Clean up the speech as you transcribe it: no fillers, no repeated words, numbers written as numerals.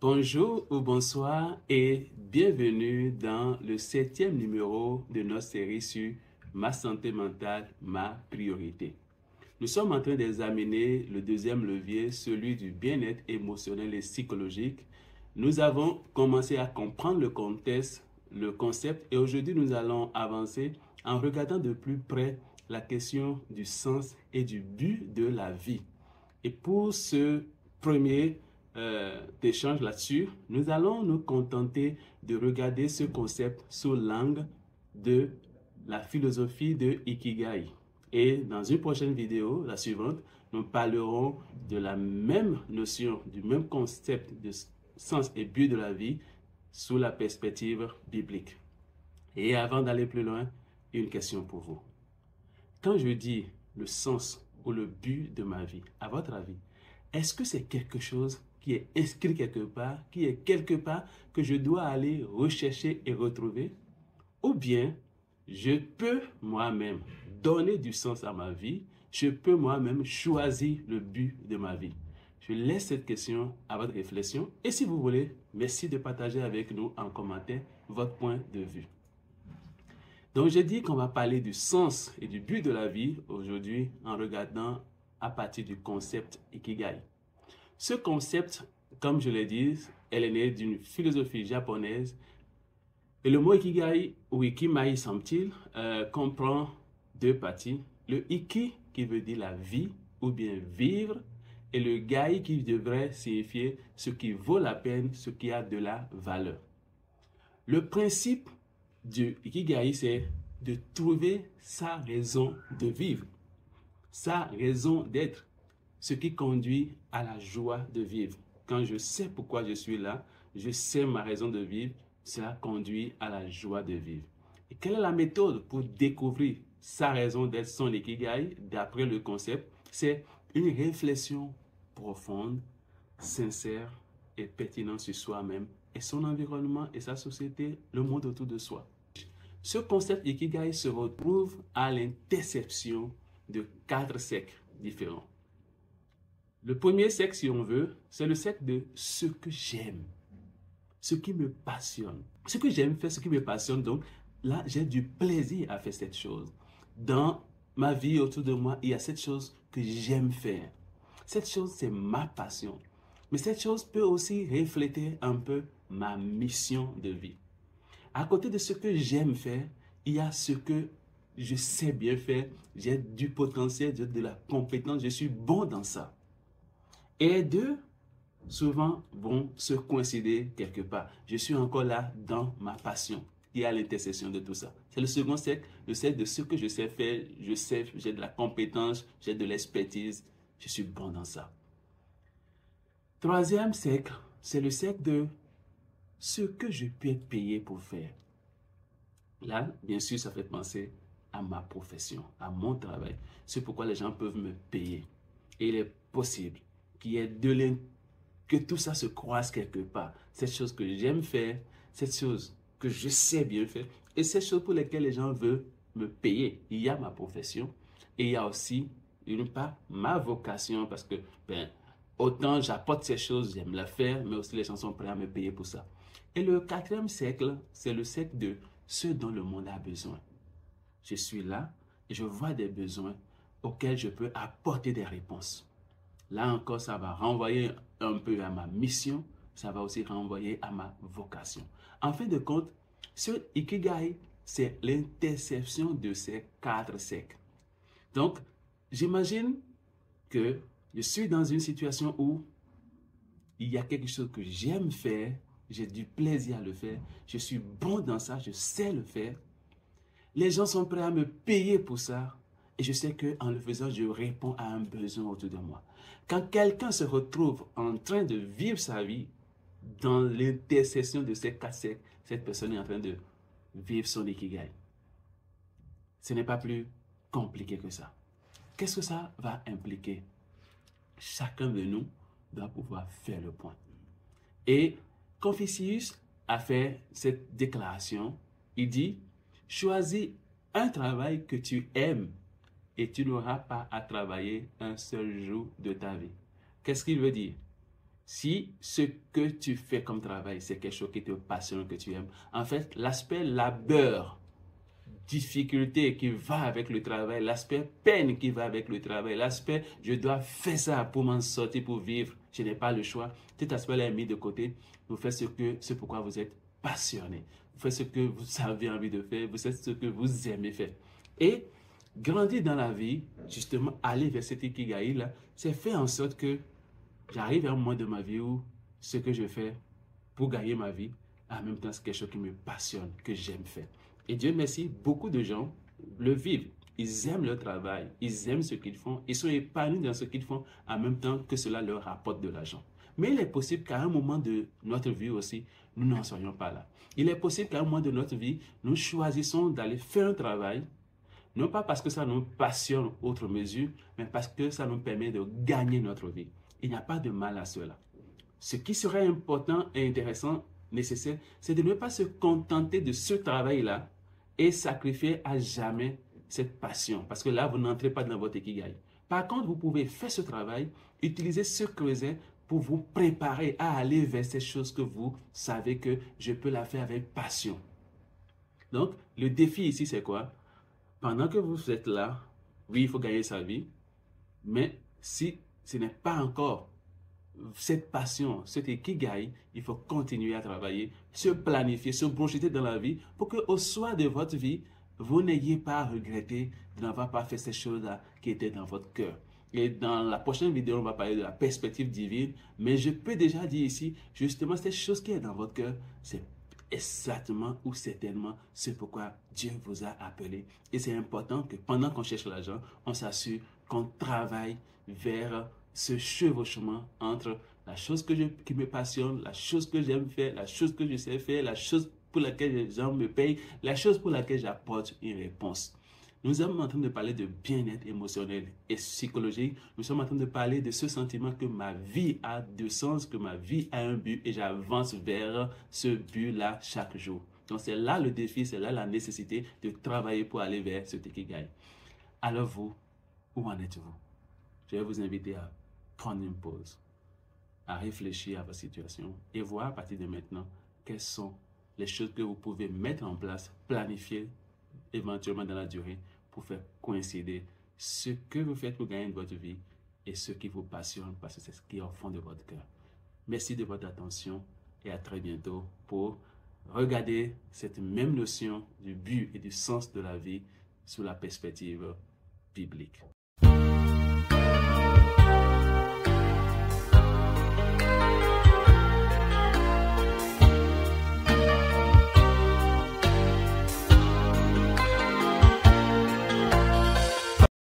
Bonjour ou bonsoir et bienvenue dans le 7e numéro de notre série sur ma santé mentale, ma priorité. Nous sommes en train d'examiner le deuxième levier, celui du bien-être émotionnel et psychologique. Nous avons commencé à comprendre le contexte, le concept et aujourd'hui nous allons avancer en regardant de plus près la question du sens et du but de la vie. Et pour ce premier d'échange là-dessus, nous allons nous contenter de regarder ce concept sous l'angle de la philosophie de Ikigai. Et dans une prochaine vidéo, la suivante, nous parlerons de la même notion, du même concept de sens et but de la vie sous la perspective biblique. Et avant d'aller plus loin, une question pour vous. Quand je dis le sens ou le but de ma vie, à votre avis, est-ce que c'est quelque chose qui est inscrit quelque part, qui est quelque part que je dois aller rechercher et retrouver? Ou bien, je peux moi-même donner du sens à ma vie, je peux moi-même choisir le but de ma vie? Je laisse cette question à votre réflexion et si vous voulez, merci de partager avec nous en commentaire votre point de vue. Donc, j'ai dit qu'on va parler du sens et du but de la vie aujourd'hui en regardant à partir du concept Ikigai. Ce concept, comme je l'ai dit, elle est née d'une philosophie japonaise. Et le mot Ikigai, ou Ikimai semble-t-il, comprend deux parties. Le Iki, qui veut dire la vie, ou bien vivre, et le Gai, qui devrait signifier ce qui vaut la peine, ce qui a de la valeur. Le principe du Ikigai, c'est de trouver sa raison de vivre, sa raison d'être, ce qui conduit à la joie de vivre. Quand je sais pourquoi je suis là, je sais ma raison de vivre, cela conduit à la joie de vivre. Et quelle est la méthode pour découvrir sa raison d'être, son Ikigai, d'après le concept? C'est une réflexion profonde, sincère et pertinente sur soi-même et son environnement et sa société, le monde autour de soi. Ce concept Ikigai se retrouve à l'intersection de 4 cercles différents. Le premier cercle, si on veut, c'est le cercle de ce que j'aime, ce qui me passionne. Ce que j'aime faire, ce qui me passionne, donc là, j'ai du plaisir à faire cette chose. Dans ma vie, autour de moi, il y a cette chose que j'aime faire. Cette chose, c'est ma passion. Mais cette chose peut aussi refléter un peu ma mission de vie. À côté de ce que j'aime faire, il y a ce que je sais bien faire. J'ai du potentiel, j'ai de la compétence, je suis bon dans ça. Et les deux, souvent, vont se coïncider quelque part. Je suis encore là dans ma passion. Il y a l'intersection de tout ça. C'est le second cercle, le cercle de ce que je sais faire. Je sais, j'ai de la compétence, j'ai de l'expertise, je suis bon dans ça. Troisième cercle, c'est le cercle de ce que je peux être payé pour faire. Là, bien sûr, ça fait penser à ma profession, à mon travail. C'est pourquoi les gens peuvent me payer. Et il est possible qu'il y ait que tout ça se croise quelque part. Cette chose que j'aime faire, cette chose que je sais bien faire, et cette chose pour lesquelles les gens veulent me payer. Il y a ma profession et il y a aussi, d'une part, ma vocation parce que, autant j'apporte ces choses, j'aime la faire, mais aussi les gens sont prêts à me payer pour ça. Et le quatrième cercle, c'est le cercle de ce dont le monde a besoin. Je suis là et je vois des besoins auxquels je peux apporter des réponses. Là encore, ça va renvoyer un peu à ma mission, ça va aussi renvoyer à ma vocation. En fin de compte, ce Ikigai, c'est l'intersection de ces 4 cercles. Donc, j'imagine que je suis dans une situation où il y a quelque chose que j'aime faire, j'ai du plaisir à le faire, je suis bon dans ça, je sais le faire. Les gens sont prêts à me payer pour ça. Et je sais qu'en le faisant, je réponds à un besoin autour de moi. Quand quelqu'un se retrouve en train de vivre sa vie dans l'intersection de ces 4 cercles, cette personne est en train de vivre son Ikigai. Ce n'est pas plus compliqué que ça. Qu'est-ce que ça va impliquer? Chacun de nous doit pouvoir faire le point. Et Confucius a fait cette déclaration. Il dit, choisis un travail que tu aimes et tu n'auras pas à travailler un seul jour de ta vie. Qu'est-ce qu'il veut dire? Si ce que tu fais comme travail, c'est quelque chose qui te passionne, que tu aimes, en fait, l'aspect labeur, difficulté qui va avec le travail, l'aspect peine qui va avec le travail, l'aspect je dois faire ça pour m'en sortir, pour vivre, je n'ai pas le choix. Cet aspect-là est mis de côté. Vous faites ce pourquoi vous êtes passionné. Vous faites ce que vous avez envie de faire. Vous faites ce que vous aimez faire. Et grandir dans la vie, justement, aller vers cet ikigai-là, c'est faire en sorte que j'arrive à un moment de ma vie où ce que je fais pour gagner ma vie, en même temps, c'est quelque chose qui me passionne, que j'aime faire. Et Dieu merci, beaucoup de gens le vivent. Ils aiment leur travail, ils aiment ce qu'ils font, ils sont épanouis dans ce qu'ils font, en même temps que cela leur rapporte de l'argent. Mais il est possible qu'à un moment de notre vie aussi, nous n'en soyons pas là. Il est possible qu'à un moment de notre vie, nous choisissons d'aller faire un travail, non pas parce que ça nous passionne outre mesure, mais parce que ça nous permet de gagner notre vie. Il n'y a pas de mal à cela. Ce qui serait important et intéressant, nécessaire, c'est de ne pas se contenter de ce travail-là et sacrifier à jamais cette passion. Parce que là, vous n'entrez pas dans votre ikigai. Par contre, vous pouvez faire ce travail, utiliser ce creuset pour vous préparer à aller vers ces choses que vous savez que je peux la faire avec passion. Donc, le défi ici, c'est quoi? Pendant que vous êtes là, oui, il faut gagner sa vie, mais si ce n'est pas encore cette passion, cet ikigai, il faut continuer à travailler, se planifier, se projeter dans la vie pour qu'au soir de votre vie, vous n'ayez pas à regretter de n'avoir pas fait ces choses-là qui étaient dans votre cœur. Et dans la prochaine vidéo, on va parler de la perspective divine, mais je peux déjà dire ici, justement, cette chose qui est dans votre cœur, c'est exactement ou certainement ce pourquoi Dieu vous a appelé. Et c'est important que pendant qu'on cherche l'argent, on s'assure qu'on travaille vers ce chevauchement entre la chose qui me passionne, la chose que j'aime faire, la chose que je sais faire, la chose pour laquelle les gens me payent, la chose pour laquelle j'apporte une réponse. Nous sommes en train de parler de bien-être émotionnel et psychologique. Nous sommes en train de parler de ce sentiment que ma vie a de sens, que ma vie a un but et j'avance vers ce but-là chaque jour. Donc c'est là le défi, c'est là la nécessité de travailler pour aller vers ce ikigai. Alors vous, où en êtes-vous? Je vais vous inviter à prendre une pause, à réfléchir à votre situation et voir à partir de maintenant quelles sont les choses que vous pouvez mettre en place, planifier éventuellement dans la durée pour faire coïncider ce que vous faites pour gagner votre vie et ce qui vous passionne parce que c'est ce qui est au fond de votre cœur. Merci de votre attention et à très bientôt pour regarder cette même notion du but et du sens de la vie sous la perspective biblique.